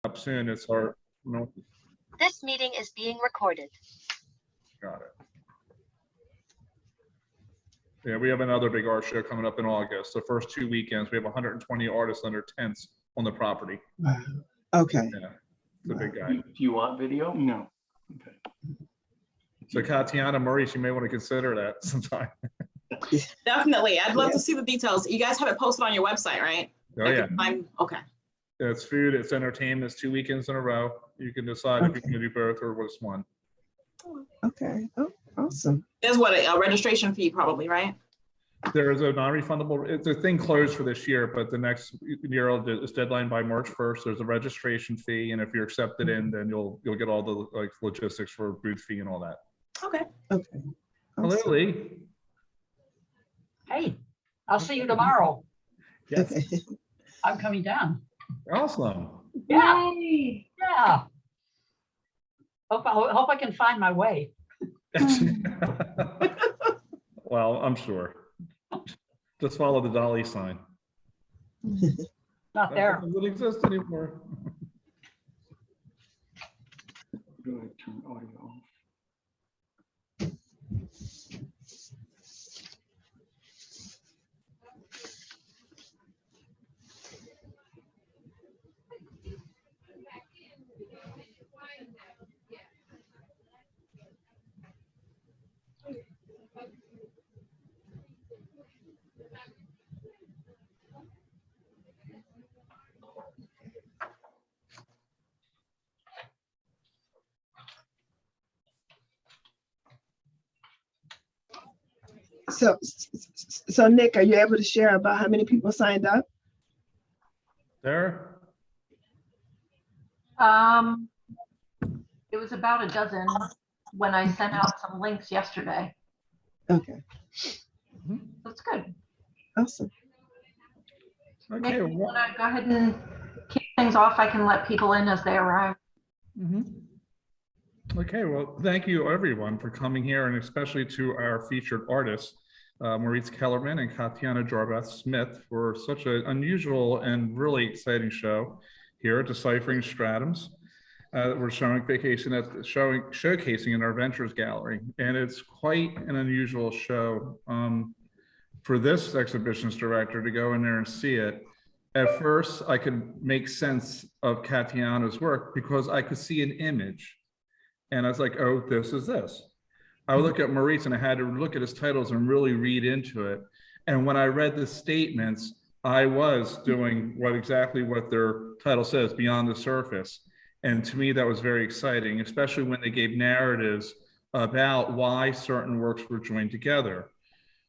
up soon. It's our, This meeting is being recorded. got it. Yeah, we have another big art show coming up in August. The first 2 weekends, we have 120 artists under tents on the property. Wow. Okay. Yeah, it's a big guy. Do you want video? No. Okay. So Katiana, Maurice, you may want to consider that sometime. Definitely. I'd love to see the details. You guys have it posted on your website, right? Oh, yeah. I'm okay. It's food, it's entertainment, it's 2 weekends in a row. You can decide if you can do both or just one. Okay. Oh, awesome. There's what a registration fee probably, right? There is a non-refundable, it's a thing closed for this year, but the next year it's deadline by March 1st. There's a registration fee, and if you're accepted in, then you'll get all the like logistics for booth fee and all that. Okay. Okay. Hello, Awesome. Lee. Hey, I'll see you tomorrow. Yes. I'm coming down. Awesome. Yeah. Yeah. Hope I can find my way. Well, I'm sure. Just follow the dolly sign. Not there. That doesn't exist anymore. Do I turn audio off? So Nick, are you able to share about how many people signed up? There. It was about a dozen when I sent out some links yesterday. Okay. That's good. Awesome. Nick, Okay. you want to go ahead and kick things off? I can let people in as they arrive. Okay, well, thank you everyone for coming here, and especially to our featured artists, Moritz Kellerman and Katiana Jarbath Smith, for such an unusual and really exciting show here at Deciphering Stratums. We're showcasing in our Ventures Gallery, and it's quite an unusual show. For this exhibition's director to go in there and see it, at first I could make sense of Katiana's work because I could see an image. And I was like, oh, this is this. I would look at Moritz and I had to look at his titles and really read into it. And when I read the statements, I was doing exactly what their title says, Beyond the Surface. And to me, that was very exciting, especially when they gave narratives about why certain works were joined together.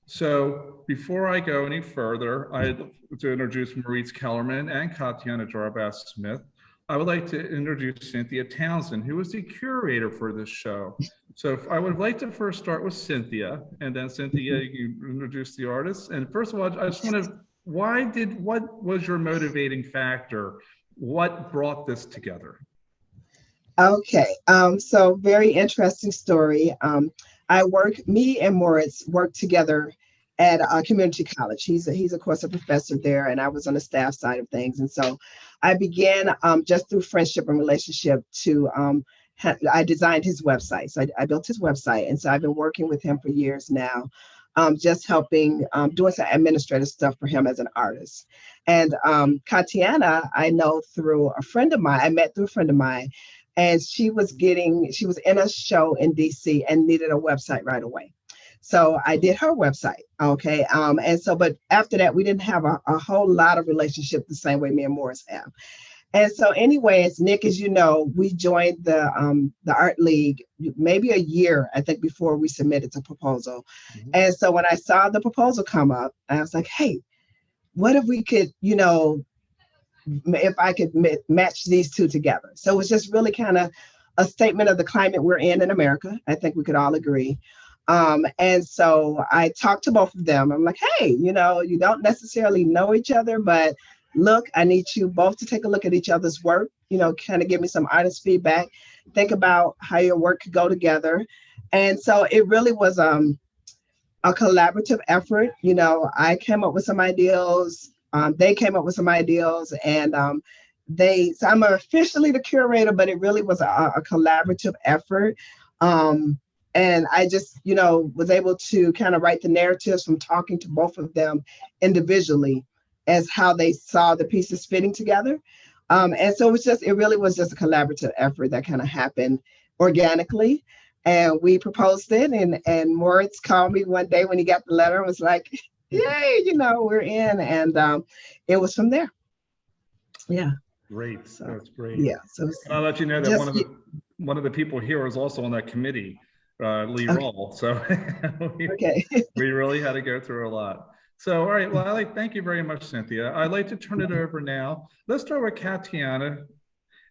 So before I go any further, I'd to introduce Moritz Kellerman and Katiana Jarbath Smith. I would like to introduce Cynthia Townsend, who is the curator for this show. So I would like to first start with Cynthia, and then Cynthia, you introduce the artists. And first of all, I just want to, what was your motivating factor? What brought this together? Okay, so very interesting story. Me and Moritz worked together at a community college. He's of course a professor there, and I was on the staff side of things. And so I began just through friendship and relationship I designed his website. So I built his website. And so I've been working with him for years now, just helping, doing some administrative stuff for him as an artist. And Katiana, I know through a friend of mine, I met through a friend of mine, and she was in a show in DC and needed a website right away. So I did her website, okay? But after that, we didn't have a whole lot of relationship the same way me and Moritz have. And so anyways, Nick, as you know, we joined the Art League maybe a year, I think, before we submitted the proposal. And so when I saw the proposal come up, I was like, hey, what if we could, if I could match these two together? So it was just really kind of a statement of the climate we're in America. I think we could all agree. And so I talked to both of them. I'm like, hey, you don't necessarily know each other, but look, I need you both to take a look at each other's work, kind of give me some artist feedback, think about how your work could go together. And so it really was a collaborative effort. I came up with some ideas, they came up with some ideas, and so I'm officially the curator, but it really was a collaborative effort. And I just, was able to kind of write the narratives from talking to both of them individually as how they saw the pieces fitting together. And so it really was just a collaborative effort that kind of happened organically. And we proposed it, and Moritz called me one day when he got the letter and was like, yay, we're in. And it was from there. Yeah. Great. So, That's great. yeah. So And I'll let you know that one of the people here is also on that committee, Lee Okay. Roll. So okay. we really had to go through a lot. So, all right. Well, thank you very much, Cynthia. I'd like to turn it over now. Let's start with Katiana.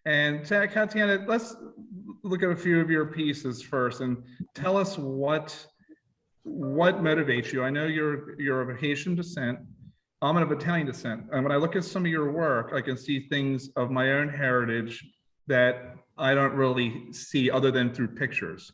And Katiana, let's look at a few of your pieces first and tell us what motivates you. I know you're of Haitian descent. I'm of Italian descent. And when I look at some of your work, I can see things of my own heritage that I don't really see other than through pictures.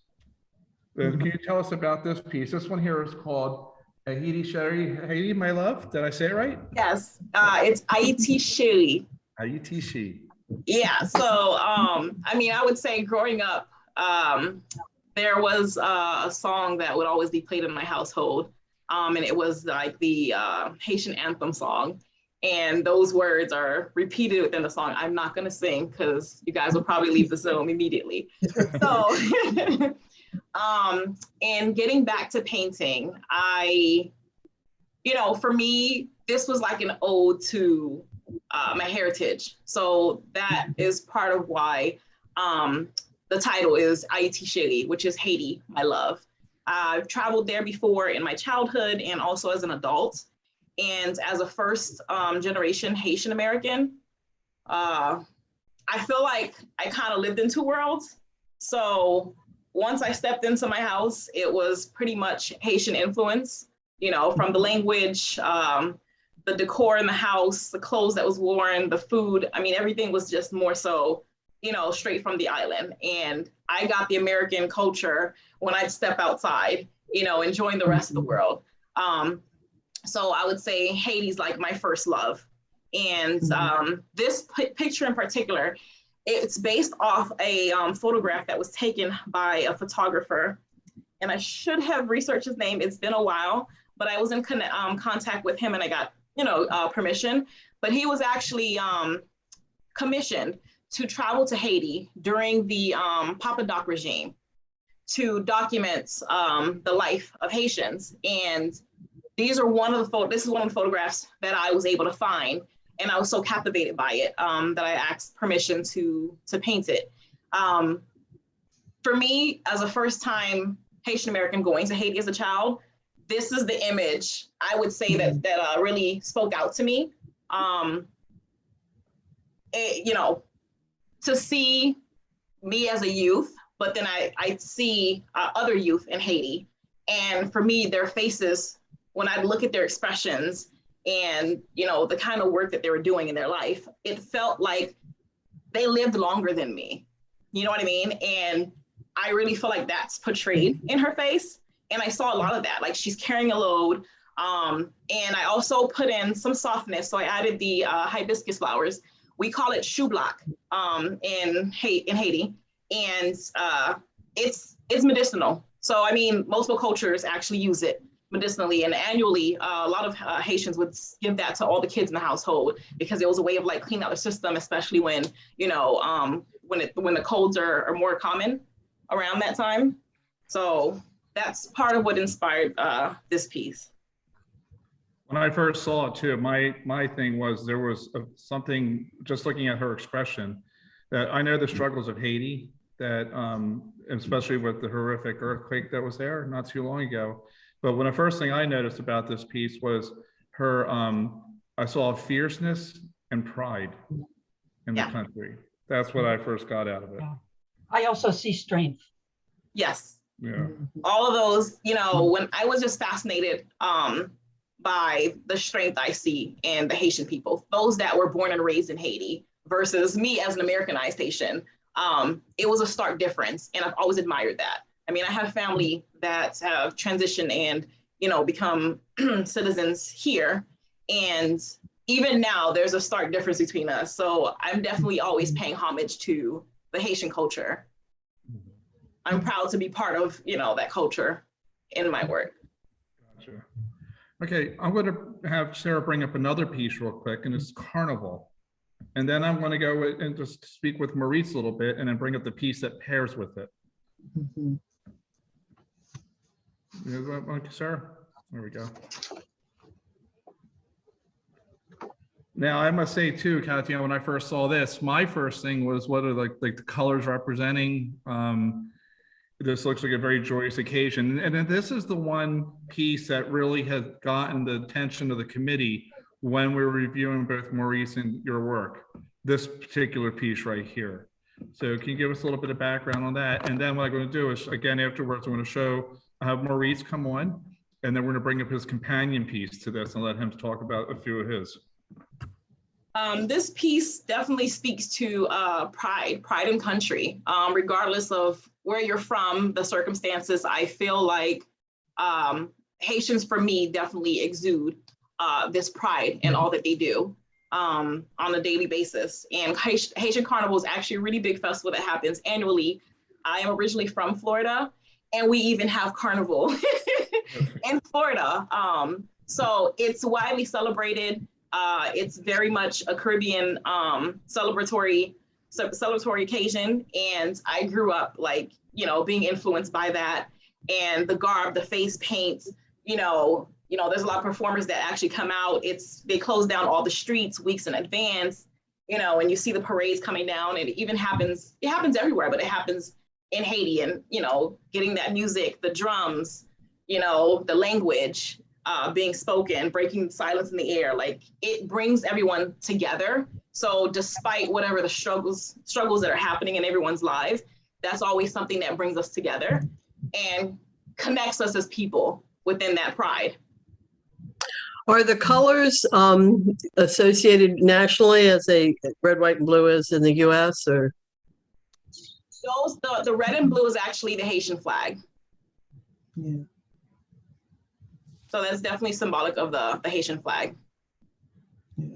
Can you tell us about this piece? This one here is called Haiti Sherry. Haiti, my love. Did I say it right? Yes, it's Haiti Sherry. Haiti She. Yeah, so I would say growing up, there was a song that would always be played in my household, and it was like the Haitian anthem song, and those words are repeated within the song. I'm not gonna sing because you guys will probably leave the Zoom immediately. So, and getting back to painting, for me, this was like an ode to my heritage. So that is part of why the title is Haiti Chérie, which is Haiti, my love. I've traveled there before in my childhood and also as an adult. And as a first generation Haitian American, I feel like I kind of lived in two worlds. So once I stepped into my house, it was pretty much Haitian influence, from the language, the decor in the house, the clothes that was worn, the food. Everything was just more so, straight from the island. And I got the American culture when I'd step outside, enjoying the rest of the world. So I would say Haiti's like my first love. And this picture in particular, it's based off a photograph that was taken by a photographer. And I should have researched his name. It's been a while, but I was in contact with him and I got permission, but he was actually commissioned to travel to Haiti during the Papa Doc regime to document the life of Haitians. And this is one of the photographs that I was able to find, and I was so captivated by it that I asked permission to paint it. For me, as a first time Haitian American going to Haiti as a child, this is the image I would say that really spoke out to me. To see me as a youth, but then I see other youth in Haiti. And for me, their faces, when I look at their expressions and, the kind of work that they were doing in their life, it felt like they lived longer than me. You know what I mean? And I really feel like that's portrayed in her face. And I saw a lot of that, like she's carrying a load. And I also put in some softness. So I added the hibiscus flowers. We call it shoe block in Haiti. And it's medicinal. So, multiple cultures actually use it medicinally, and annually, a lot of Haitians would give that to all the kids in the household because it was a way of like cleaning out the system, especially when, when the colds are more common around that time. So that's part of what inspired this piece. When I first saw it too, my thing was there was something, just looking at her expression, that I know the struggles of Haiti, that especially with the horrific earthquake that was there not too long ago. But when the first thing I noticed about this piece was her, I saw fierceness and pride in the country. That's what I first got out of it. I also see strength. Yes. Yeah. All of those, when I was just fascinated by the strength I see in the Haitian people, those that were born and raised in Haiti versus me as an Americanized Haitian. It was a stark difference, and I've always admired that. I have family that have transitioned and, become citizens here. And even now, there's a stark difference between us. So I'm definitely always paying homage to the Haitian culture. I'm proud to be part of, that culture in my work. Gotcha. Okay, I'm going to have Sarah bring up another piece real quick, and it's Carnival. And then I'm going to go and just speak with Moritz a little bit and then bring up the piece that pairs with it. Mhm. Sarah? There we go. Now, I must say too, Katiana, when I first saw this, my first thing was what are like the colors representing? This looks like a very joyous occasion. And then this is the one piece that really has gotten the attention of the committee when we were reviewing both Moritz and your work, this particular piece right here. So can you give us a little bit of background on that? And then what I'm going to do is, again, afterwards, I'm going to have Moritz come on, and then we're going to bring up his companion piece to this and let him talk about a few of his. This piece definitely speaks to pride and country, regardless of where you're from, the circumstances. I feel like Haitians, for me, definitely exude this pride in all that they do on a daily basis. And Haitian Carnival is actually a really big festival that happens annually. I am originally from Florida, and we even have Carnival in Florida. So it's widely celebrated. It's very much a Caribbean celebratory occasion, and I grew up being influenced by that, and the garb, the face paint. There's a lot of performers that actually come out. They close down all the streets weeks in advance, and you see the parades coming down, and it happens everywhere, but it happens in Haiti, and getting that music, the drums, the language. Being spoken, breaking silence in the air, it brings everyone together. So despite whatever the struggles that are happening in everyone's life, that's always something that brings us together and connects us as people within that pride. Are the colors associated nationally as a red, white, and blue is in the US, or? The red and blue is actually the Haitian flag. Yeah. So that's definitely symbolic of the Haitian flag.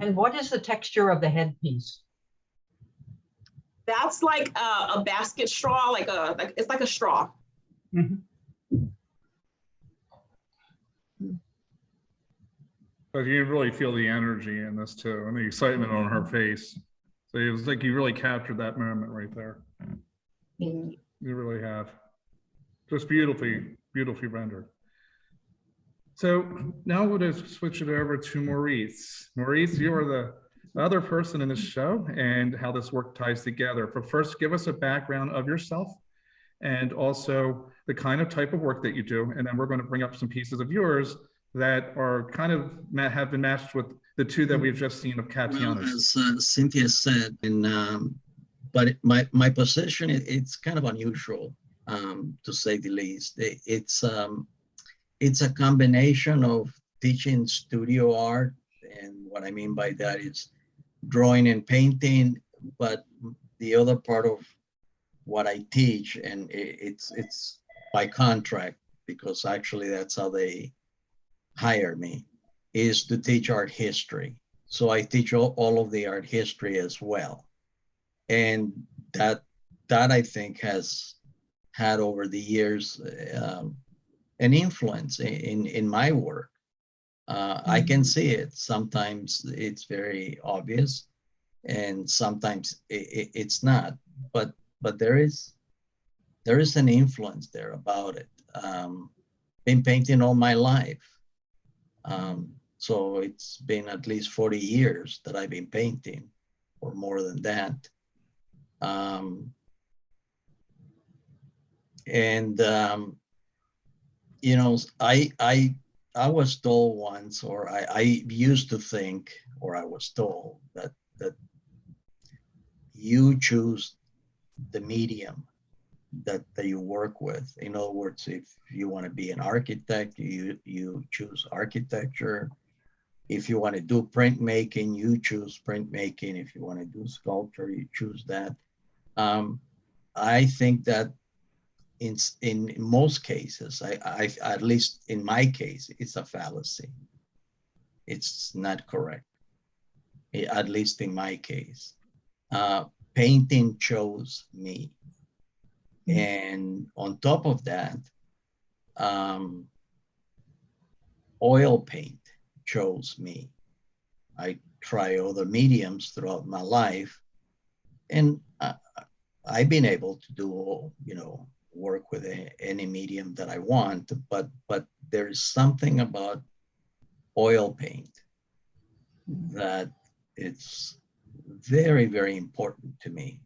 And what is the texture of the headpiece? That's like a basket straw, it's like a straw. Mm-hmm. But you really feel the energy in this too, and the excitement on her face. So it was like you really captured that moment right there. Yeah. You really have. Just beautifully rendered. So now we'll just switch it over to Moritz. Moritz, you are the other person in the show and how this work ties together. But first, give us a background of yourself and also the kind of type of work that you do. And then we're going to bring up some pieces of yours that are kind of have been matched with the two that we've just seen of Katiana's. Well, as Cynthia said, but my position, it's kind of unusual, to say the least. It's a combination of teaching studio art, and what I mean by that is drawing and painting, but the other part of what I teach, and it's by contract, because actually that's how they hire me, is to teach art history. So I teach all of the art history as well. And that I think has had over the years an influence in my work. I can see it. Sometimes it's very obvious, and sometimes it's not. But there is an influence there about it. Been painting all my life, so it's been at least 40 years that I've been painting, or more than that. I was told once, or I used to think, or I was told that you choose the medium that you work with. In other words, if you want to be an architect, you choose architecture. If you want to do printmaking, you choose printmaking. If you want to do sculpture, you choose that. I think that in most cases, I at least in my case, it's a fallacy. It's not correct. at least in my case. Painting chose me. And on top of that, oil paint chose me. I try other mediums throughout my life, and I've been able to do, work with any medium that I want, but there's something about oil paint that it's very, very important to me.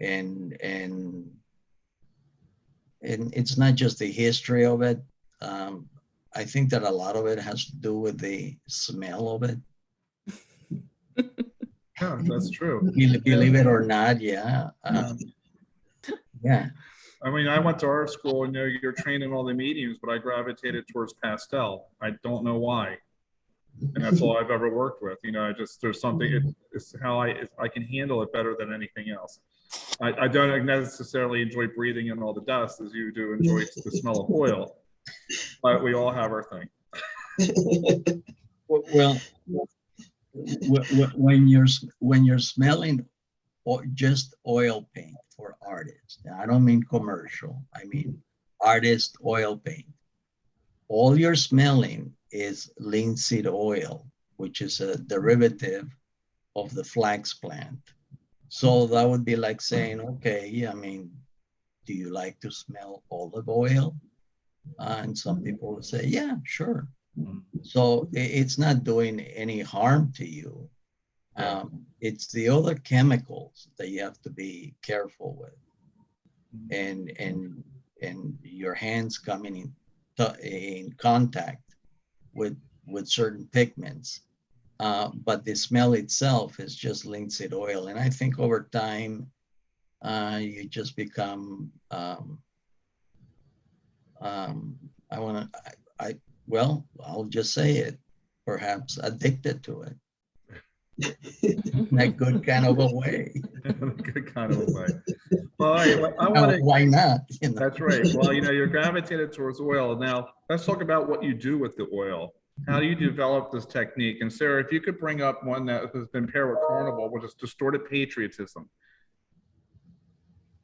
And it's not just the history of it. I think that a lot of it has to do with the smell of it. Yeah, that's true. Believe it or not, yeah. Yeah. I mean, I went to art school and you're trained in all the mediums, but I gravitated towards pastel. I don't know why. And that's all I've ever worked with. There's something, it's how I can handle it better than anything else. I don't necessarily enjoy breathing in all the dust as you do enjoy the smell of oil, but we all have our thing. Well, when you're smelling just oil paint for artists, I don't mean commercial, I mean artist oil paint, all you're smelling is linseed oil, which is a derivative of the flax plant. So that would be like saying, okay, I mean, do you like to smell olive oil? And some people would say, yeah, sure. So it's not doing any harm to you. It's the other chemicals that you have to be careful with, and your hands coming in contact with certain pigments. But the smell itself is just linseed oil, and I think over time you just become I'll just say it, perhaps addicted to it. In a good kind of a way. Good kind of a way. Well, I want to. Why not? That's right. Well, you're gravitated towards oil. Now, let's talk about what you do with the oil. How do you develop this technique? And Sarah, if you could bring up one that has been paired with carnival, which is distorted patriotism.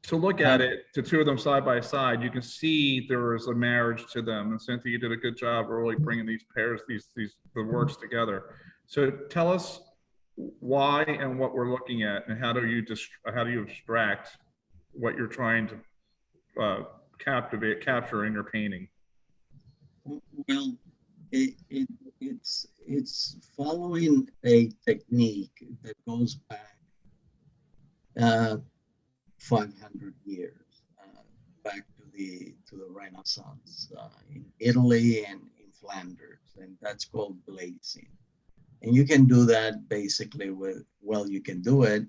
To look at it, the two of them side by side, you can see there is a marriage to them. And Cynthia, you did a good job really bringing these pairs, the works together. So tell us why and what we're looking at, and how do you abstract what you're trying to capture in your painting? Well, it's following a technique that goes back 500 years, back to the Renaissance in Italy and in Flanders, and that's called glazing. And you can do that basically you can do it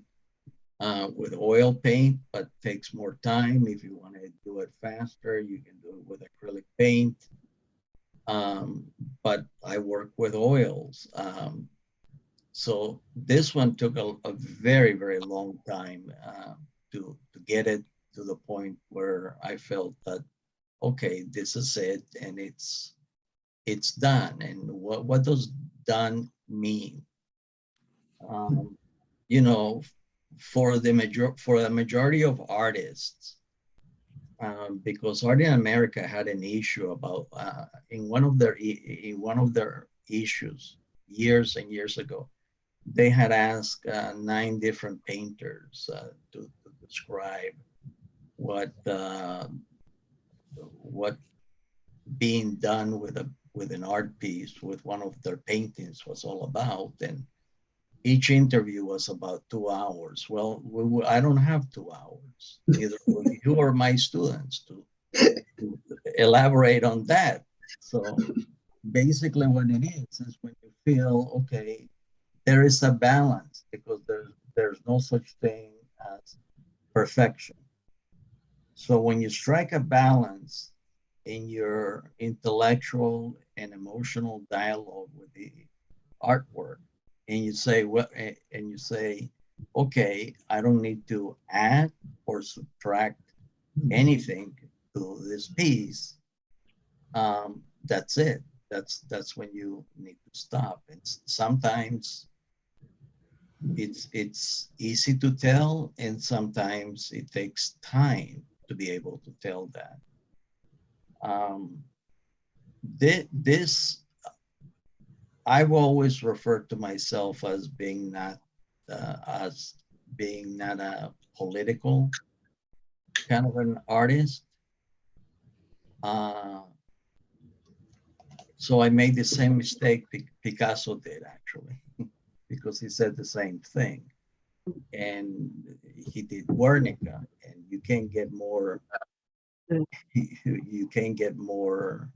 with oil paint, but takes more time. If you want to do it faster, you can do it with acrylic paint. But I work with oils. So this one took a very, very long time to get it to the point where I felt that, okay, this is it, and it's done. And what does done mean? For the majority of artists, because Art in America had an issue about in one of their issues years and years ago, they had asked 9 different painters to describe what being done with an art piece with one of their paintings was all about, and each interview was about 2 hours. Well, I don't have 2 hours, either with you or my students to elaborate on that. So basically what it is when you feel, okay, there is a balance, because there's no such thing as perfection. So when you strike a balance in your intellectual and emotional dialogue with the artwork, and you say, okay, I don't need to add or subtract anything to this piece. That's it. That's when you need to stop. And sometimes it's easy to tell, and sometimes it takes time to be able to tell that. This I've always referred to myself as being not a political kind of an artist. So I made the same mistake Picasso did, actually, because he said the same thing. And he did Guernica, and you can't get more, you can't get more,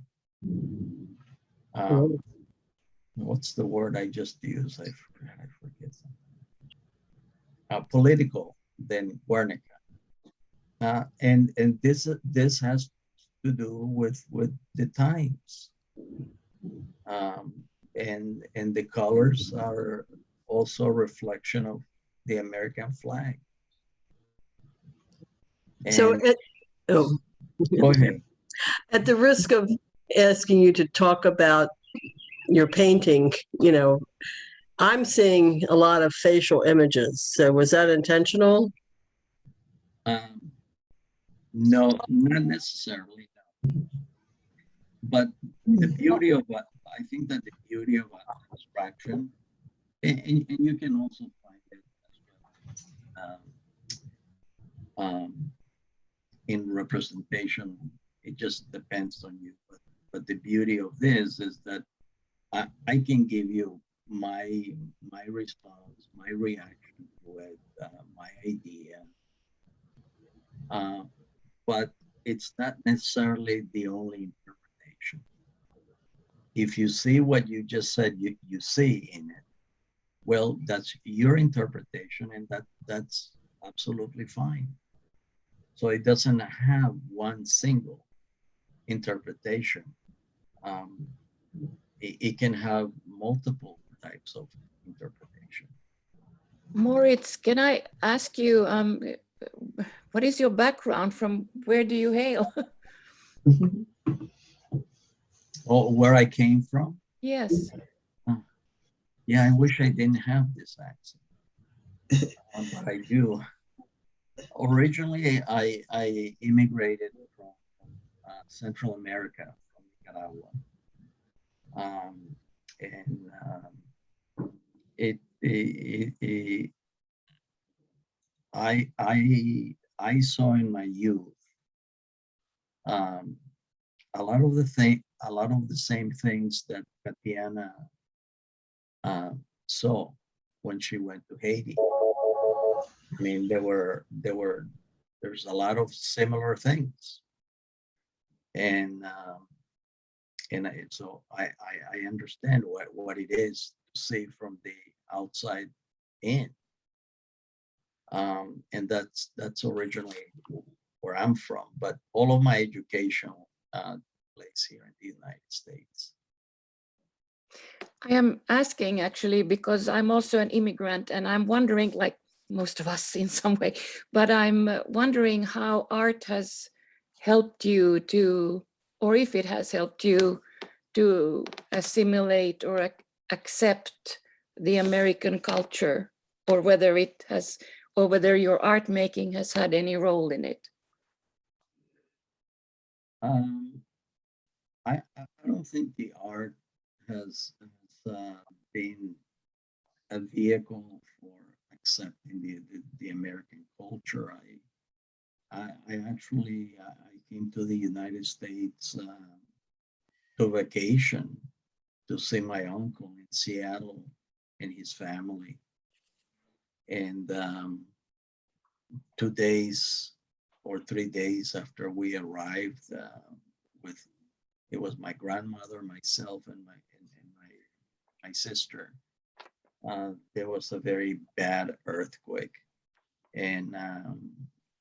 what's the word I just used? I forget something. Political than Guernica. And this has to do with the times. And the colors are also a reflection of the American flag. So, Go ahead. at the risk of asking you to talk about your painting, I'm seeing a lot of facial images. So was that intentional? No, not necessarily. No. But the beauty of what I think that the beauty of abstraction, and you can also find it as well, in representation. It just depends on you. But the beauty of this is that I can give you my response, my reaction with my idea, but it's not necessarily the only interpretation. If you see what you just said, you see in it, well, that's your interpretation, and that's absolutely fine. So it doesn't have one single interpretation. It can have multiple types of interpretation. Moritz, can I ask you, what is your background? From where do you hail? Oh, where I came from? Yes. Yeah, I wish I didn't have this accent, but I do. Originally, I immigrated from Central America, from Nicaragua. I saw in my youth a lot of the same things that Katiana saw when she went to Haiti. I mean, there's a lot of similar things, and so I understand what it is to see from the outside in, and that's originally where I'm from. But all of my education place here in the United States. I am asking actually because I'm also an immigrant, and I'm wondering, like most of us in some way, but I'm wondering how art has helped you to, or if it has helped you to assimilate or accept the American culture, or whether it has, or whether your art making has had any role in it. I don't think the art has been a vehicle for accepting the American culture. I actually I came to the United States to vacation to see my uncle in Seattle and his family. And 2 days or 3 days after we arrived, it was my grandmother, myself, and my sister. There was a very bad earthquake, and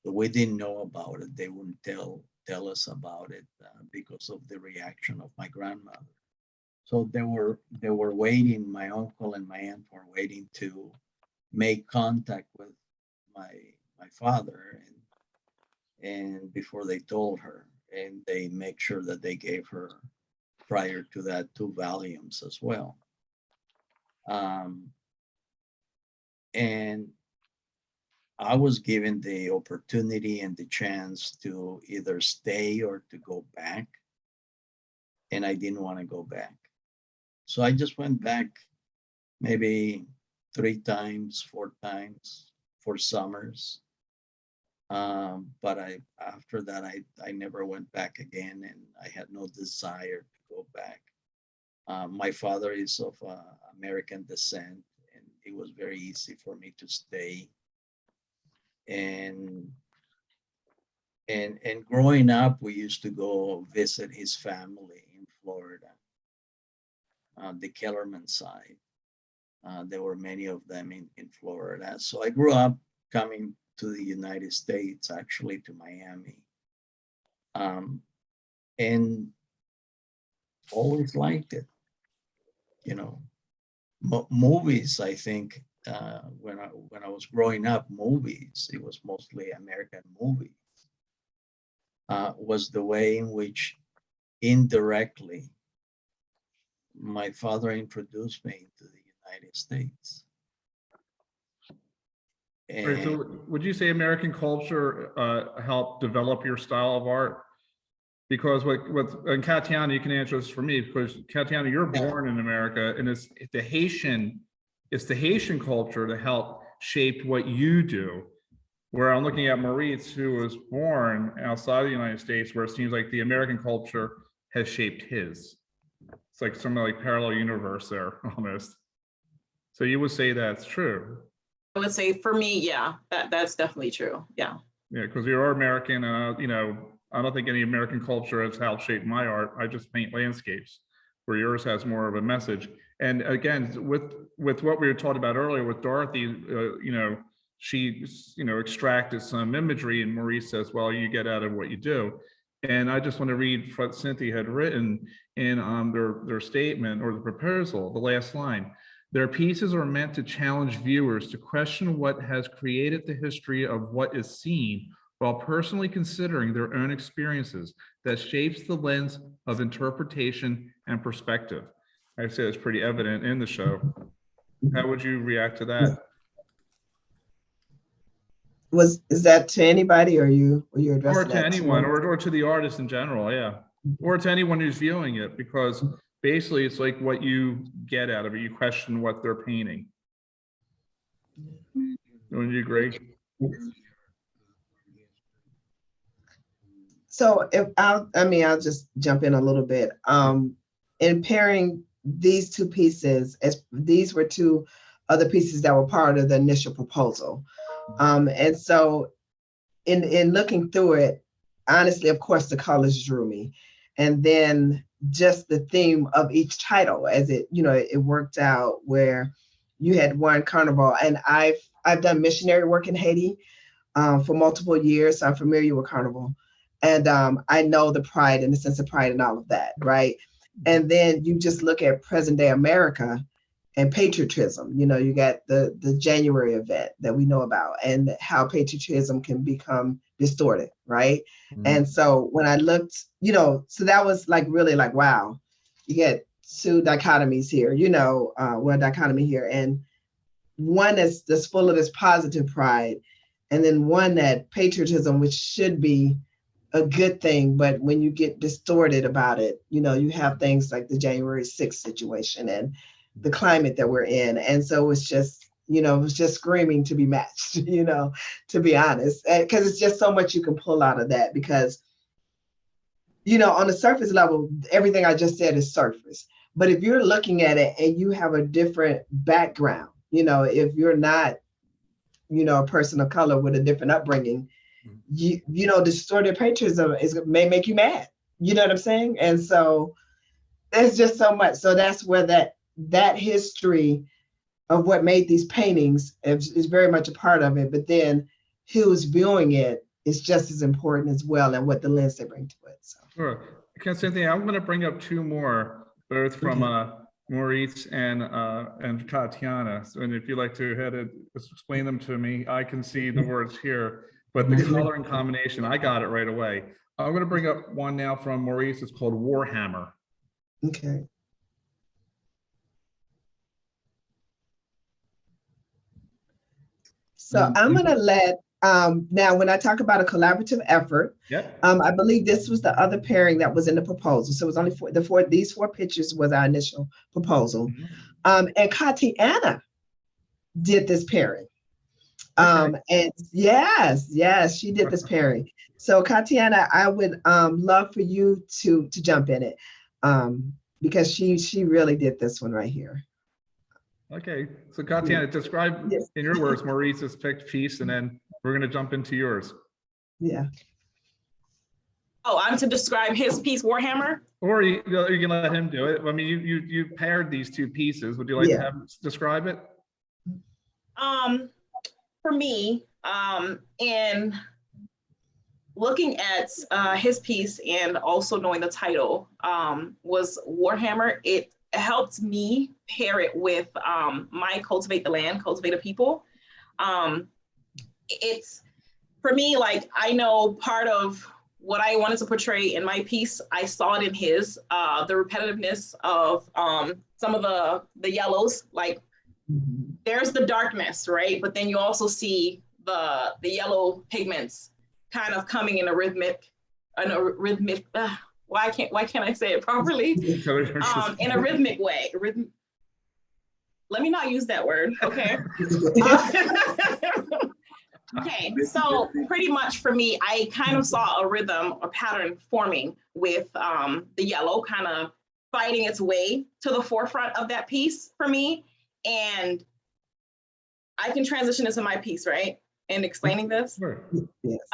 we didn't know about it. They wouldn't tell us about it because of the reaction of my grandmother. So they were waiting. My uncle and my aunt were waiting to make contact with my father, and before they told her, and they make sure that they gave her prior to that 2 volumes as well. And I was given the opportunity and the chance to either stay or to go back. And I didn't want to go back. So I just went back maybe 3 times, 4 times for summers. But after that, I never went back again, and I had no desire to go back. My father is of American descent, and it was very easy for me to stay. And growing up, we used to go visit his family in Florida, the Kellerman side. There were many of them in Florida. So I grew up coming to the United States, actually to Miami. And always liked it. You know, movies, I think, when I was growing up, movies, it was mostly American movies, was the way in which indirectly my father introduced me to the United States. Right, so would you say American culture helped develop your style of art? Because and Katiana, you can answer this for me, because Katiana, you're born in America, and it's the Haitian culture that helped shape what you do. Where I'm looking at Moritz, who was born outside of the United States, where it seems like the American culture has shaped his. It's like some like parallel universe there, almost. So you would say that's true. I would say for me, yeah, that's definitely true. Yeah. Yeah, because you're American, you know, I don't think any American culture has helped shape my art. I just paint landscapes, where yours has more of a message. And again, with what we were talking about earlier with Dorothy, you know, she, you know, extracted some imagery, and Maurice says, well, you get out of what you do. And I just want to read what Cynthia had written in their statement or the proposal, the last line. Their pieces are meant to challenge viewers to question what has created the history of what is seen, while personally considering their own experiences that shapes the lens of interpretation and perspective. I'd say it's pretty evident in the show. How would you react to that? Is that to anybody, or you addressing Or that to anyone, or to the artist in general, yeah. Or to anyone who's viewing it, because basically it's like what you get out of it. You question what they're painting. Don't you agree? So I'll just jump in a little bit. In pairing these 2 pieces, as these were 2 other pieces that were part of the initial proposal. And so in looking through it, honestly, of course, the colors drew me. And then just the theme of each title, as it, you know, it worked out where you had one carnival, and I've done missionary work in Haiti for multiple years. So I'm familiar with carnival. And I know the pride and the sense of pride and all of that, right? And then you just look at present day America and patriotism. You know, you got the January event that we know about, and how patriotism can become distorted, right? Mm-hmm. And so when I looked, you know, so that was like really like, wow, you get 2 dichotomies here, you know, one dichotomy here, and one that's full of this positive pride, and then one that patriotism, which should be a good thing, but when you get distorted about it, you know, you have things like the January 6th situation and the climate that we're in. And so it's just, you know, it was just screaming to be matched, you know, to be honest, because it's just so much you can pull out of that, because, you know, on the surface level, everything I just said is surface. But if you're looking at it and you have a different background, you know, if you're not, you know, a person of color with a different upbringing, you know, distorted patriotism may make you mad. You know what I'm saying? And so there's just so much. So that's where that history of what made these paintings is very much a part of it. But then who's viewing it is just as important as well, and what the lens they bring to it. So sure. Cynthia, I'm going to bring up 2 more, both from Moritz and Katiana. So, and if you'd like to head it, explain them to me, I can see the words here. But the coloring combination, I got it right away. I'm going to bring up one now from Maurice. It's called Warhammer. Okay. So I'm gonna let, now when I talk about a collaborative effort, Yep. I believe this was the other pairing that was in the proposal. So it was only these four pictures was our initial proposal. And Katiana did this pairing. And yes, she did this pairing. So Katiana, I would love for you to jump in it, because she really did this one right here. Okay, so Katiana, describe in your words Maurice's picked piece, and then we're going to jump into yours. Yeah. Oh, I'm to describe his piece, Warhammer? Or you can let him do it. I mean, you paired these two pieces. Would you like to have him describe it? For me, in looking at his piece and also knowing the title was Warhammer, it helped me pair it with my Cultivate the Land, Cultivate a People. It's, for me, like, I know part of what I wanted to portray in my piece, I saw it in his, the repetitiveness of some of the yellows, like there's the darkness, right? But then you also see the yellow pigments kind of coming in a rhythmic, why can't I say it properly? In a rhythmic way. Let me not use that word, okay? Okay, so pretty much for me, I kind of saw a rhythm, a pattern forming with the yellow kind of fighting its way to the forefront of that piece for me. And I can transition into my piece, right? In explaining this? Sure.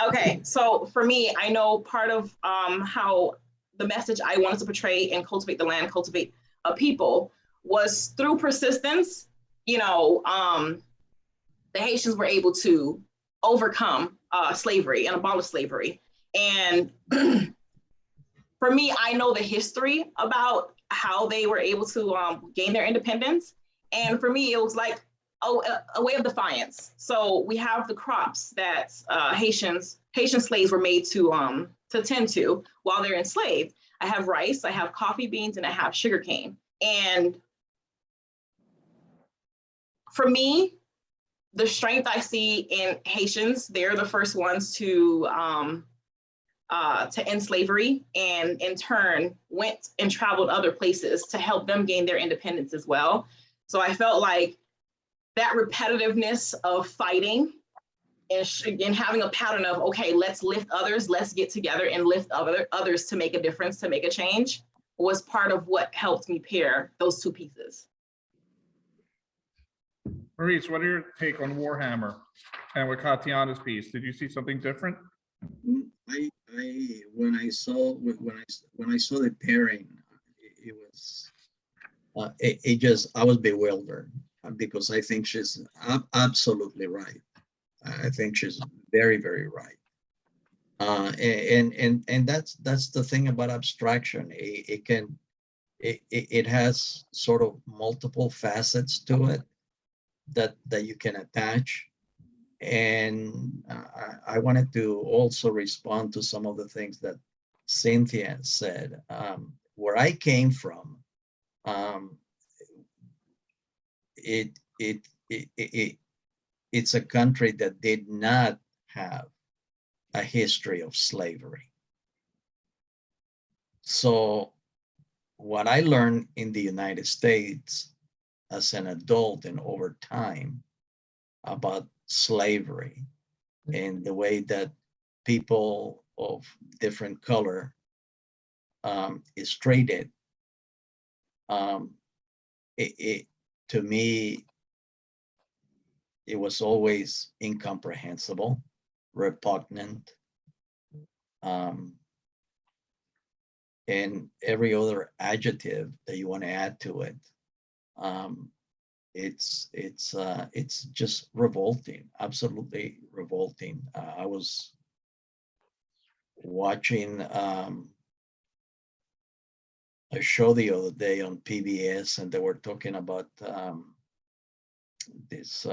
Okay, so for me, I know part of how the message I wanted to portray in Cultivate the Land, Cultivate a People was through persistence. You know, the Haitians were able to overcome slavery and abolish slavery. And for me, I know the history about how they were able to gain their independence. And for me, it was like a way of defiance. So we have the crops that Haitian slaves were made to tend to while they're enslaved. I have rice, I have coffee beans, and I have sugarcane. And for me, the strength I see in Haitians, they're the first ones to end slavery, and in turn went and traveled other places to help them gain their independence as well. So I felt like that repetitiveness of fighting and having a pattern of, okay, let's lift others, let's get together and lift others to make a difference, to make a change, was part of what helped me pair those two pieces. Maurice, what are your take on Warhammer and with Katiana's piece? Did you see something different? When I saw the pairing, it was I was bewildered, because I think she's absolutely right. I think she's very, very right. And that's the thing about abstraction. It has sort of multiple facets to it that you can attach. And I wanted to also respond to some of the things that Cynthia said. Where I came from, it's a country that did not have a history of slavery. So what I learned in the United States as an adult and over time about slavery and the way that people of different color is treated, to me, it was always incomprehensible, repugnant, and every other adjective that you want to add to it. It's just revolting, absolutely revolting. I was watching a show the other day on PBS, and they were talking about this.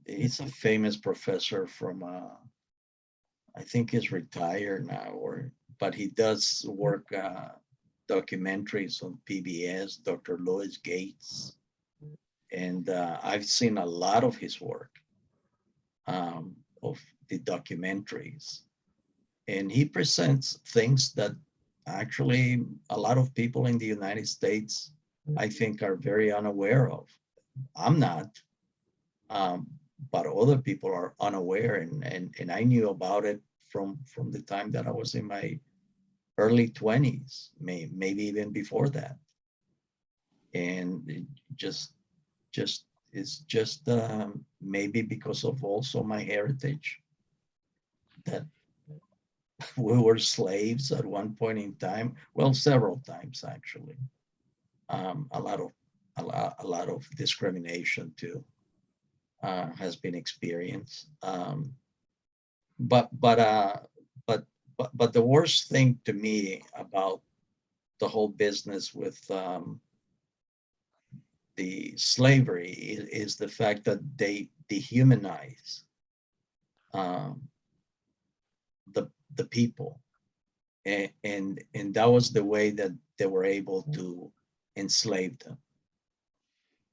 He's a famous professor from, I think he's retired now, but he does work documentaries on PBS, Dr. Louis Gates. And I've seen a lot of his work. of the documentaries. And he presents things that actually a lot of people in the United States, I think, are very unaware of. I'm not, but other people are unaware, and I knew about it from the time that I was in my early 20s, maybe even before that. And it it's just maybe because of also my heritage, that we were slaves at one point in time. Well, several times actually. A lot of discrimination too has been experienced. But the worst thing to me about the whole business with the slavery is the fact that they dehumanize the people, and that was the way that they were able to enslave them.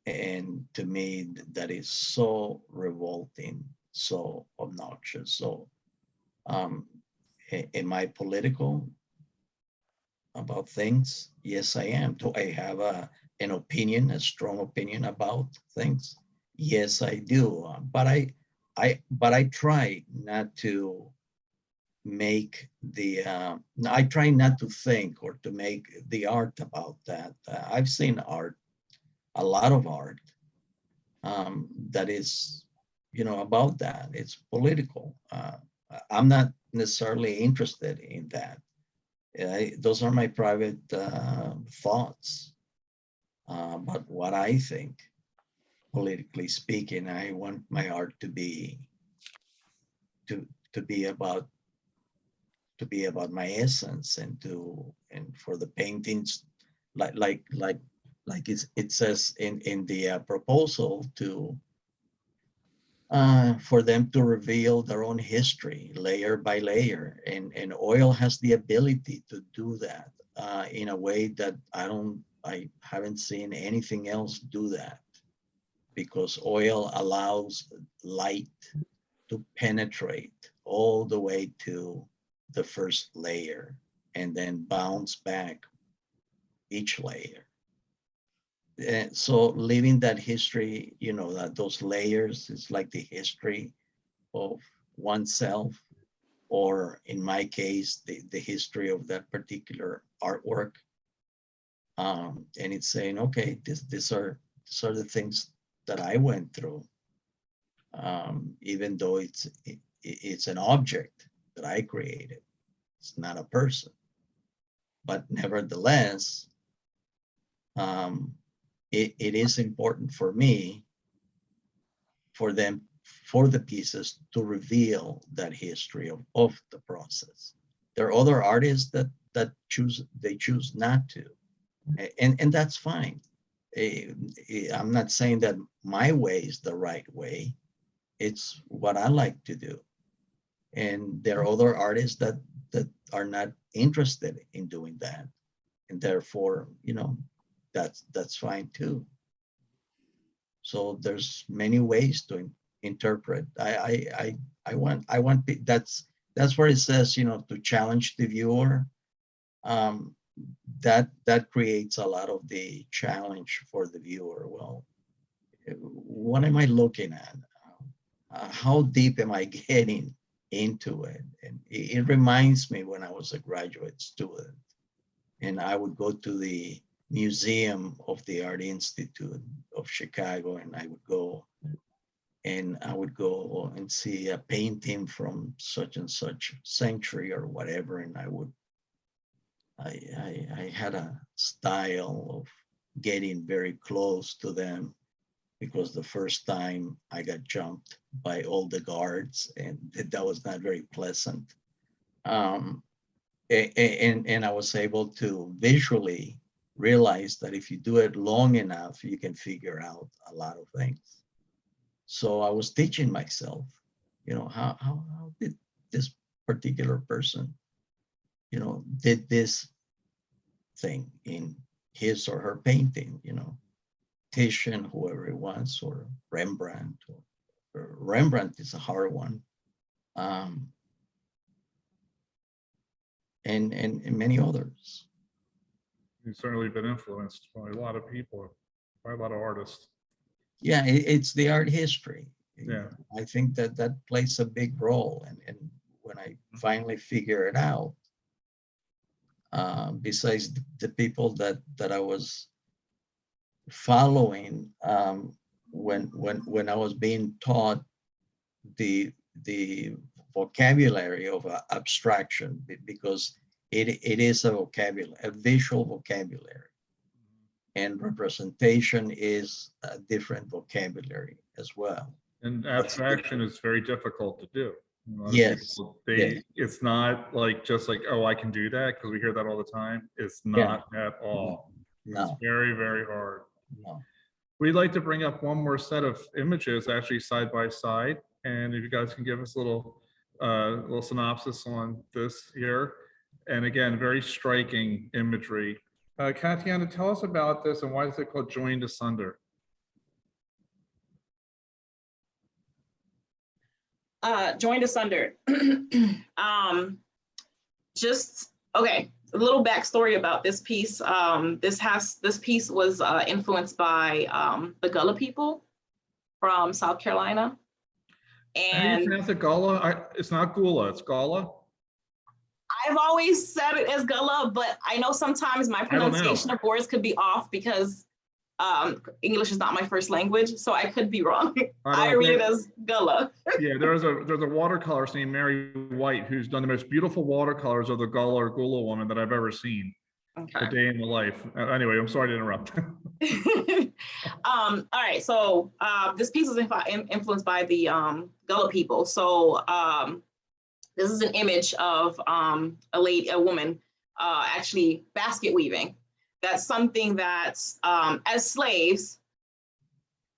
And to me, that is so revolting, so obnoxious. So am I political about things? Yes, I am. Do I have an opinion, a strong opinion about things? Yes, I do. But I try not to make the I try not to think or to make the art about that. I've seen art, a lot of art that is, about that. It's political. I'm not necessarily interested in that. Those are my private thoughts. But what I think, politically speaking, I want my art to be about my essence, and for the paintings, like it says in the proposal, to for them to reveal their own history layer by layer, and oil has the ability to do that in a way that I haven't seen anything else do that, because oil allows light to penetrate all the way to the first layer and then bounce back each layer. And so leaving that history, that those layers is like the history of oneself, or in my case, the history of that particular artwork. And it's saying, okay, these are the things that I went through, even though it's an object that I created. It's not a person, but nevertheless, it is important for me, for the pieces to reveal that history of the process. There are other artists that choose not to, and that's fine. I'm not saying that my way is the right way. It's what I like to do. And there are other artists that are not interested in doing that. And therefore, that's fine too. So there's many ways to interpret. I want that's where it says, to challenge the viewer. That creates a lot of the challenge for the viewer. Well, what am I looking at? How deep am I getting into it? And it reminds me when I was a graduate student, and I would go to the Museum of the Art Institute of Chicago, and I would go and see a painting from such and such century or whatever, and I had a style of getting very close to them, because the first time I got jumped by all the guards, and that was not very pleasant. And I was able to visually realize that if you do it long enough, you can figure out a lot of things. So I was teaching myself, how did this particular person, did this thing in his or her painting, Titian, whoever it was, or Rembrandt, or Rembrandt is a hard one. And many others. You've certainly been influenced by a lot of people, by a lot of artists. Yeah, it's the art history. Yeah. I think that plays a big role. And when I finally figure it out, besides the people that I was following, when I was being taught the vocabulary of abstraction, because it is a vocabulary, a visual vocabulary, and representation is a different vocabulary as well. And abstraction is very difficult to do. A lot of Yes. people, Yeah. It's not like just like, oh, I can do that, because we hear that all the time. It's not at all. It's No, very, very hard. no. We'd like to bring up one more set of images, actually side by side. And if you guys can give us a little synopsis on this here. And again, very striking imagery. Katiana, tell us about this and why is it called Joined Asunder? Joined Asunder. Okay, a little backstory about this piece. This piece was influenced by the Gullah people from South Carolina. How do you pronounce it, Gullah? It's not Gula, it's Gullah. I've always said it as Gullah, but I know sometimes my pronunciation of words could be off because English is not my first language, so I could be wrong. I read it as Gullah. Yeah, there's a watercolorist named Mary White who's done the most beautiful watercolors of the Gullah or Gula woman that I've ever seen. Okay. A day in the life. Anyway, I'm sorry to interrupt. All right, so this piece was influenced by the Gullah people. So this is an image of a woman actually basket weaving. That's something that as slaves,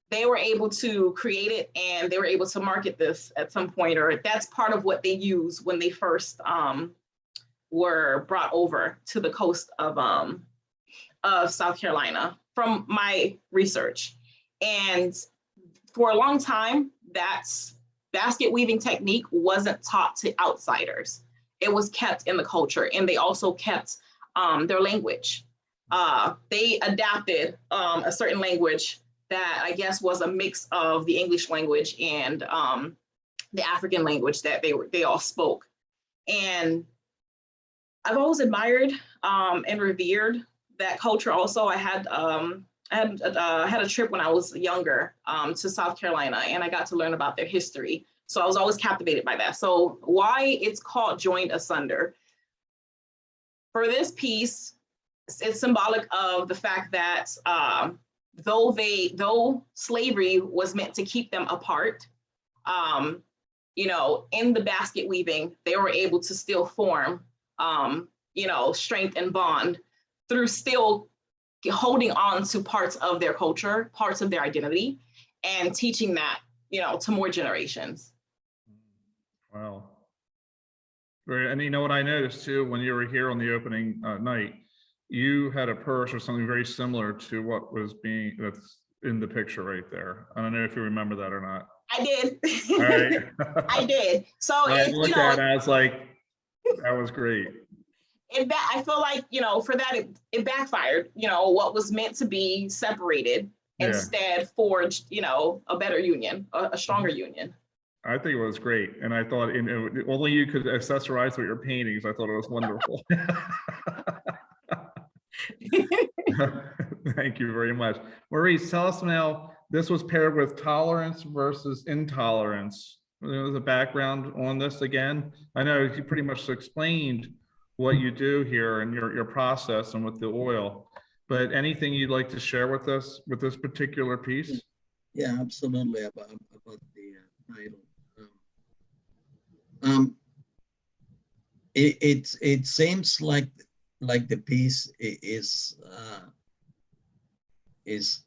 they were able to create it and they were able to market this at some point, or that's part of what they used when they first were brought over to the coast of South Carolina from my research. And for a long time, that's basket weaving technique wasn't taught to outsiders. It was kept in the culture, and they also kept their language. They adapted a certain language that I guess was a mix of the English language and the African language that they all spoke. And I've always admired and revered that culture. Also, I had a trip when I was younger to South Carolina, and I got to learn about their history. So I was always captivated by that. So why it's called Joined Asunder? For this piece, it's symbolic of the fact that though slavery was meant to keep them apart, in the basket weaving, they were able to still form, strength and bond through still holding on to parts of their culture, parts of their identity, and teaching that, to more generations. Wow. And you know what I noticed too, when you were here on the opening night, you had a purse or something very similar to what was that's in the picture right there. I don't know if you remember that or not. I did. All right. I did. So I looked at it, I was like, that was great. I feel like, for that, it backfired. What was meant to be separated instead forged, a better union, a stronger union. I think it was great. And I thought only you could accessorize with your paintings. I thought it was wonderful. Thank you very much. Maurice, tell us now, this was paired with tolerance versus intolerance. The background on this again. I know you pretty much explained what you do here and your process and with the oil, but anything you'd like to share with us with this particular piece? Yeah, absolutely, about the title. It seems like the piece is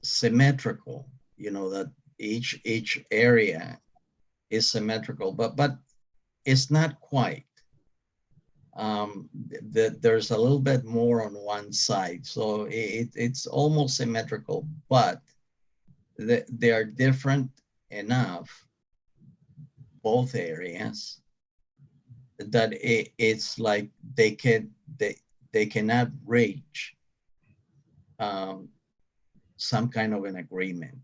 symmetrical, that each area is symmetrical, but it's not quite. There's a little bit more on one side, so it's almost symmetrical, but they are different enough both areas, that it's like they cannot reach some kind of an agreement,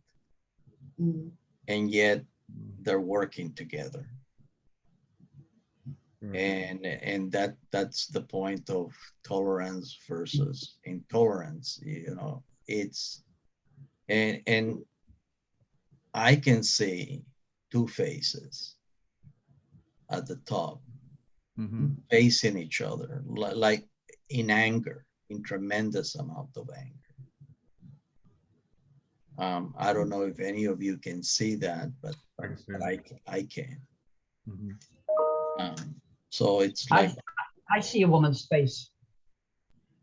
and yet they're working together. And that's the point of tolerance versus intolerance. You know, it's and I can see two faces at the top facing each other, like in anger, in tremendous amount of anger. I don't know if any of you can see that, but I can. So it's like I see a woman's face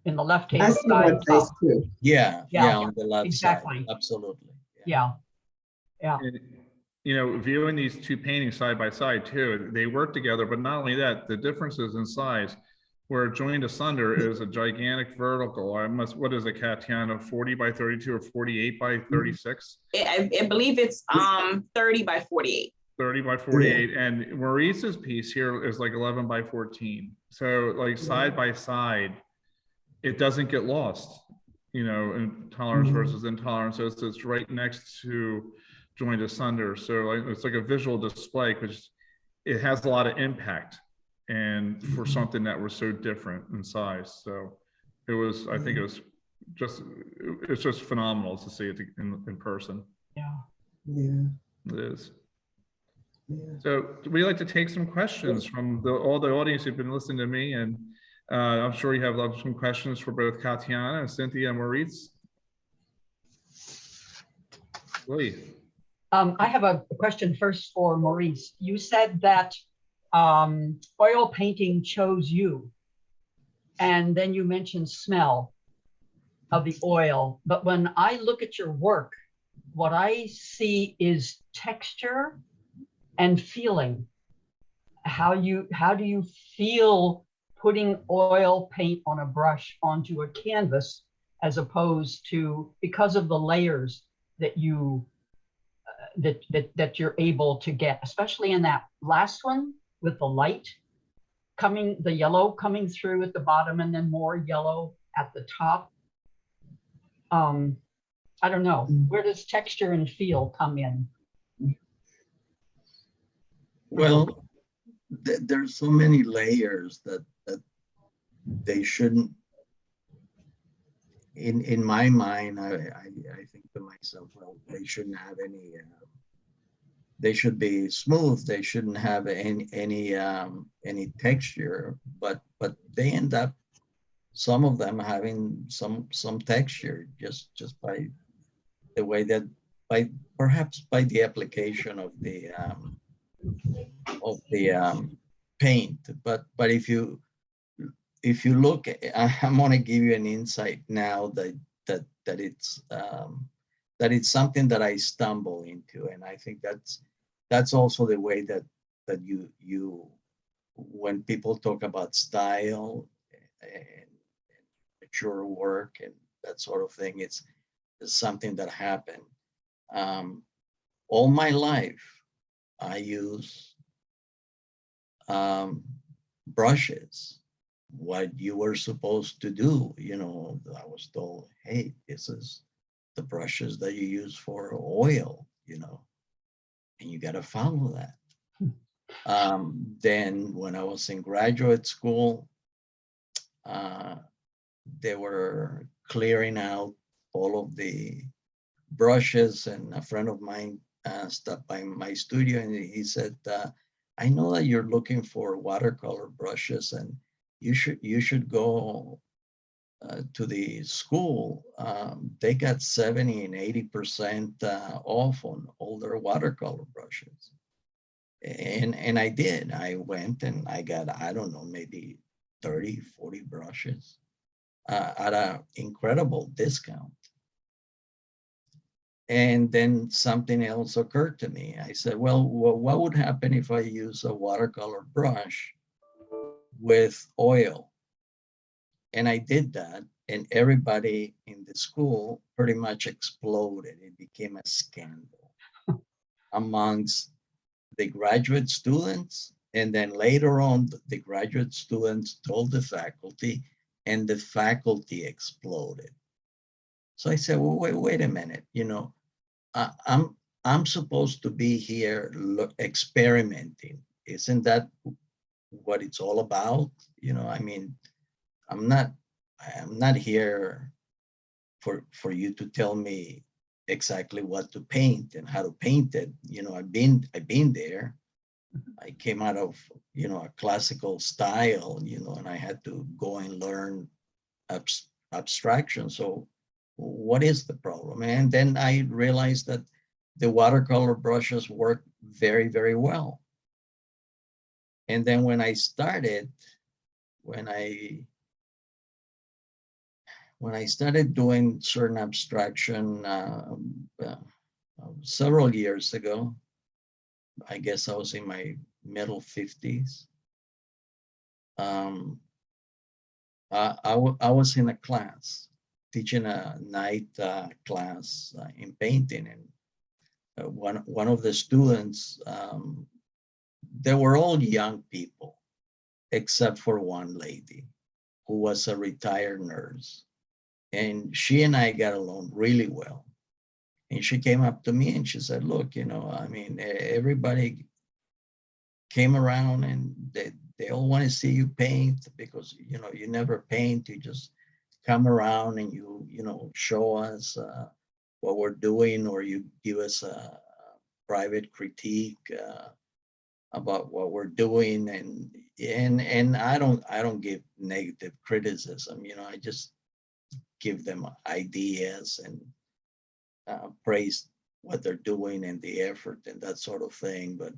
in the left hand I see side. one face too. yeah, on the left exactly. side, absolutely. Yeah. And, you know, viewing these two paintings side by side too, they work together, but not only that, the differences in size, where Joined Asunder is a gigantic vertical. What is it, Katiana, 40 by 32 or 48 by 36? I believe it's 30 by 48. 30 by 48, and Maurice's piece here is like 11 by 14. So like side by side, it doesn't get lost, you know, in tolerance versus intolerance. So it's right next to Joined Asunder. So like it's like a visual display because it has a lot of impact, and for something that was so different in size. So it was, I think it was just, it's just phenomenal to see it in person. Yeah. It is. So we like to take some questions from all the audience who've been listening to me, and I'm sure you have some questions for both Katiana and Cynthia and Moritz. Please. I have a question first for Maurice. You said that oil painting chose you, and then you mentioned smell of the oil. But when I look at your work, what I see is texture and feeling. How do you feel putting oil paint on a brush onto a canvas, as opposed to, because of the layers that you that you're able to get, especially in that last one with the light coming, the yellow coming through at the bottom and then more yellow at the top. I don't know, where does texture and feel come in? Well, there's so many layers that they shouldn't. In my mind, I think to myself, well, they shouldn't have any. They should be smooth. They shouldn't have any texture. But they end up, some of them having some texture just by the way that, perhaps by the application of the paint. But if you look, I'm going to give you an insight now that it's something that I stumble into, and I think that's also the way that you when people talk about style and mature work and that sort of thing, it's something that happened. All my life, I use brushes. What you were supposed to do, you know, I was told, hey, this is the brushes that you use for oil, you know, and you got to follow that. Then when I was in graduate school, they were clearing out all of the brushes, and a friend of mine stopped by my studio and he said, I know that you're looking for watercolor brushes, and you should go to the school. They got 70 and 80% off on all their watercolor brushes. And I did. I went and I got, I don't know, maybe 30, 40 brushes at an incredible discount. And then something else occurred to me. I said, well, what would happen if I use a watercolor brush with oil? And I did that, and everybody in the school pretty much exploded. It became a scandal amongst the graduate students, and then later on, the graduate students told the faculty, and the faculty exploded. So I said, well, wait a minute, you know, I'm supposed to be here experimenting. Isn't that what it's all about? You know, I mean, I'm not here for you to tell me exactly what to paint and how to paint it. You know, I've been there. I came out of, you know, a classical style, you know, and I had to go and learn abstraction. So what is the problem? And then I realized that the watercolor brushes work very, very well. And then when I started doing certain abstraction several years ago, I guess I was in my middle 50s. I was in a class, teaching a night class in painting, and one of the students, they were all young people, except for one lady who was a retired nurse. And she and I got along really well. And she came up to me and she said, look, you know, I mean, everybody came around and they all want to see you paint because, you know, you never paint, you just come around and you know, show us what we're doing, or you give us a private critique about what we're doing. And I don't give negative criticism, you know, I just give them ideas and praise what they're doing and the effort and that sort of thing. But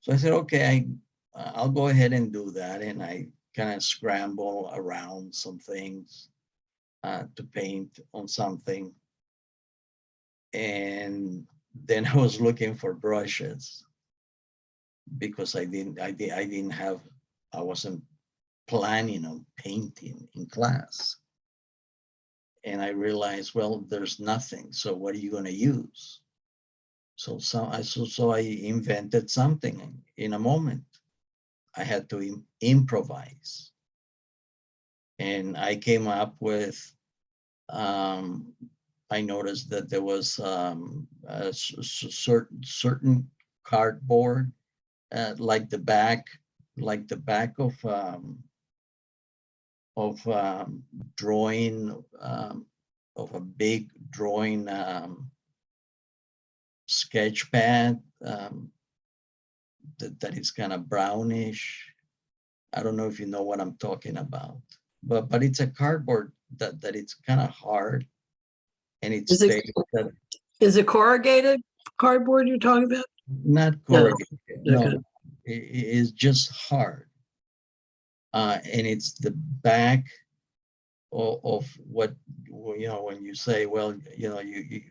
so I said, okay, I'll go ahead and do that. And I kind of scramble around some things to paint on something. And then I was looking for brushes because I wasn't planning on painting in class. And I realized, well, there's nothing. So what are you going to use? So I invented something in a moment. I had to improvise. And I came up with, I noticed that there was a certain cardboard, like the back of drawing, of a big drawing sketch pad that is kind of brownish. I don't know if you know what I'm talking about, but it's a cardboard that it's kind of hard, and it's Is it corrugated cardboard you're talking about? not corrugated. No, Okay. it is just hard, and it's the back of what, you know, when you say, well, you know, you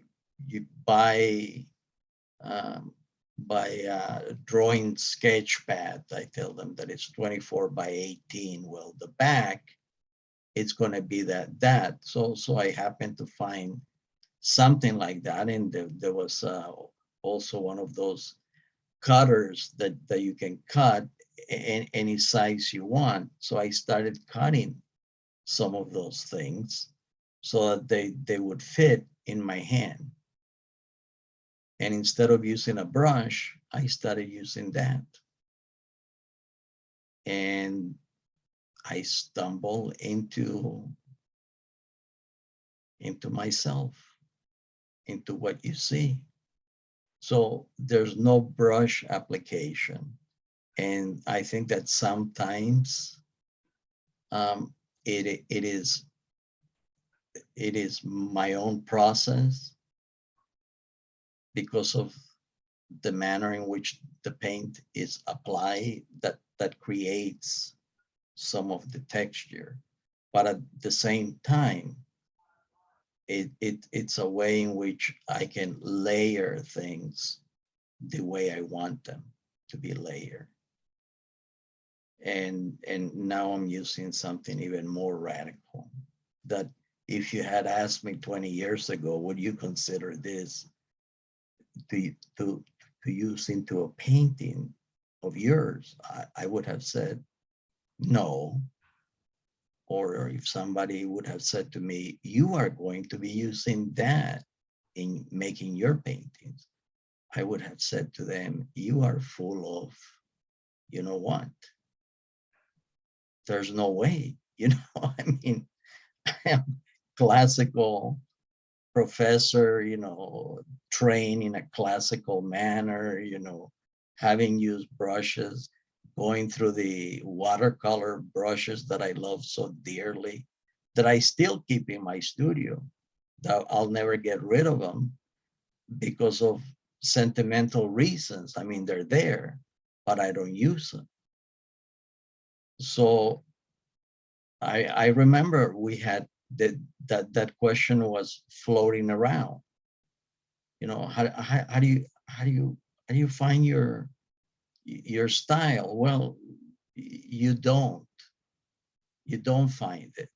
buy drawing sketch pad. I tell them that it's 24 by 18. Well, the back, it's going to be that. So I happened to find something like that, and there was also one of those cutters that you can cut any size you want. So I started cutting some of those things so that they would fit in my hand. And instead of using a brush, I started using that. And I stumbled into myself, into what you see. So there's no brush application. And I think that sometimes it is my own process, because of the manner in which the paint is applied, that creates some of the texture. But at the same time, it's a way in which I can layer things the way I want them to be layered. And now I'm using something even more radical, that if you had asked me 20 years ago, would you consider this to to use into a painting of yours, I would have said no. Or if somebody would have said to me, you are going to be using that in making your paintings, I would have said to them, you are full of, you know what? There's no way, you know, I mean, I am classical professor, you know, trained in a classical manner, you know, having used brushes, going through the watercolor brushes that I love so dearly, that I still keep in my studio, that I'll never get rid of them because of sentimental reasons. I mean, they're there, but I don't use them. So I remember we had that question was floating around. You know, how do you find your style? Well, you don't find it.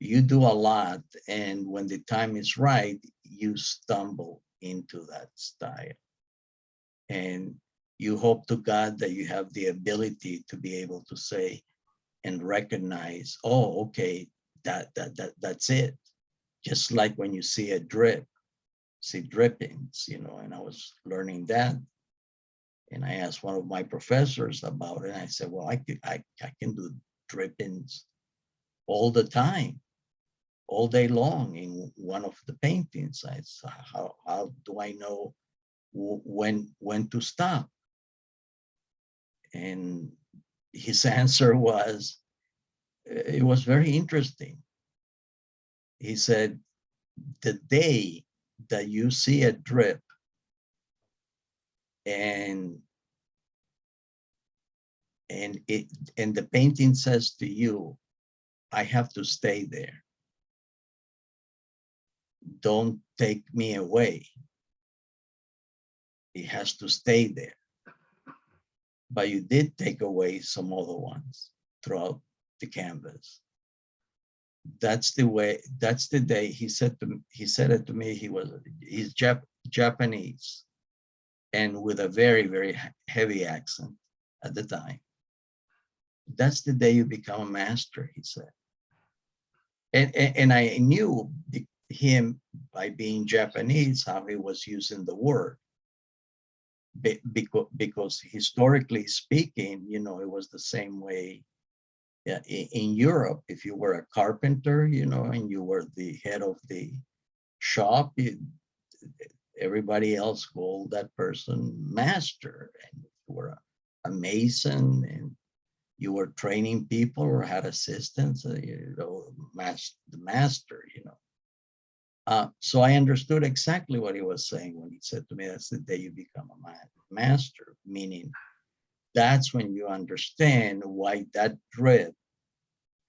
You do a lot, and when the time is right, you stumble into that style. And you hope to God that you have the ability to be able to say and recognize, oh, okay, that's it. Just like when you see a drip, see drippings, you know, and I was learning that. And I asked one of my professors about it. And I said, well, I can do drippings all the time, all day long in one of the paintings. I said, how do I know when to stop? And his answer was, it was very interesting. He said, the day that you see a drip and the painting says to you, I have to stay there. Don't take me away. It has to stay there. But you did take away some other ones throughout the canvas. That's the way, that's the day he said it to me. He's Japanese and with a very, very heavy accent at the time. That's the day you become a master, he said. And I knew him by being Japanese, how he was using the word. Because historically speaking, you know, it was the same way in Europe. If you were a carpenter, you know, and you were the head of the shop, everybody else called that person master. And if you were a mason and you were training people or had assistants, you know, the master, you know. So I understood exactly what he was saying when he said to me, that's the day you become a master, meaning that's when you understand why that drip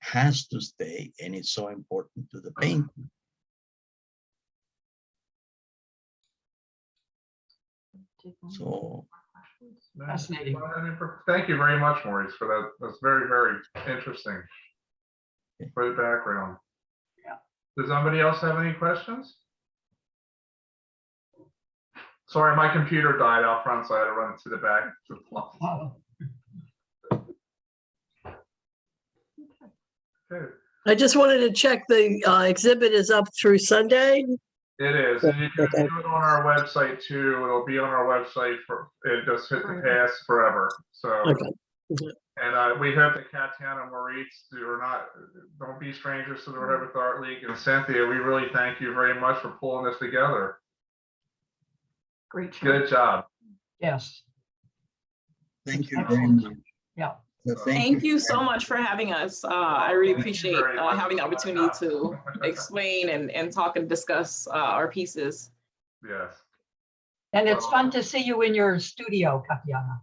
has to stay and it's so important to the painting. So Fascinating. Well, I mean, thank you very much, Maurice, for that. That's very, very interesting. For the background. Yeah. Does anybody else have any questions? Sorry, my computer died out front, so I had to run to the back. Okay. I just wanted to check the exhibit is up through Sunday. It is, and you can do it on our website too. It'll be on our website for it. Just hit the pass forever. So, Okay. And we hope that Katiana and Moritz don't be strangers to the Rehoboth Art League, and Cynthia. We really thank you very much for pulling this together. Great job. Good job. Yes. thank you very much. Yeah. So Thank you so much for having us. I really appreciate very much. having the opportunity to explain and talk and discuss our pieces. Yes. And it's fun to see you in your studio, Katiana.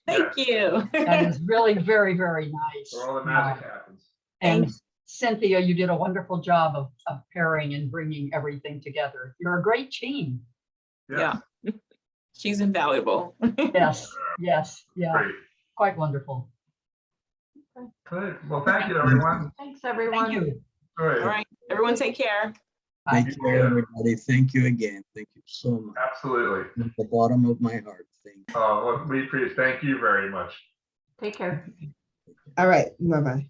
Thank you. That is really very, very nice. Where all the magic happens. And Cynthia, you did a wonderful job of pairing and bringing everything together. You're a great team. Yes. Yeah. She's invaluable. Yes, yes, yeah, Great. quite wonderful. Good. Well, thank you, everyone. Thanks, everyone. Thank you. All right. All right, everyone take care. Bye. Take care, everybody. Thank you again. Thank you so much. Absolutely. From the bottom of my heart. Thank you. Well, we appreciate, thank you very much. Take care. All right, bye-bye.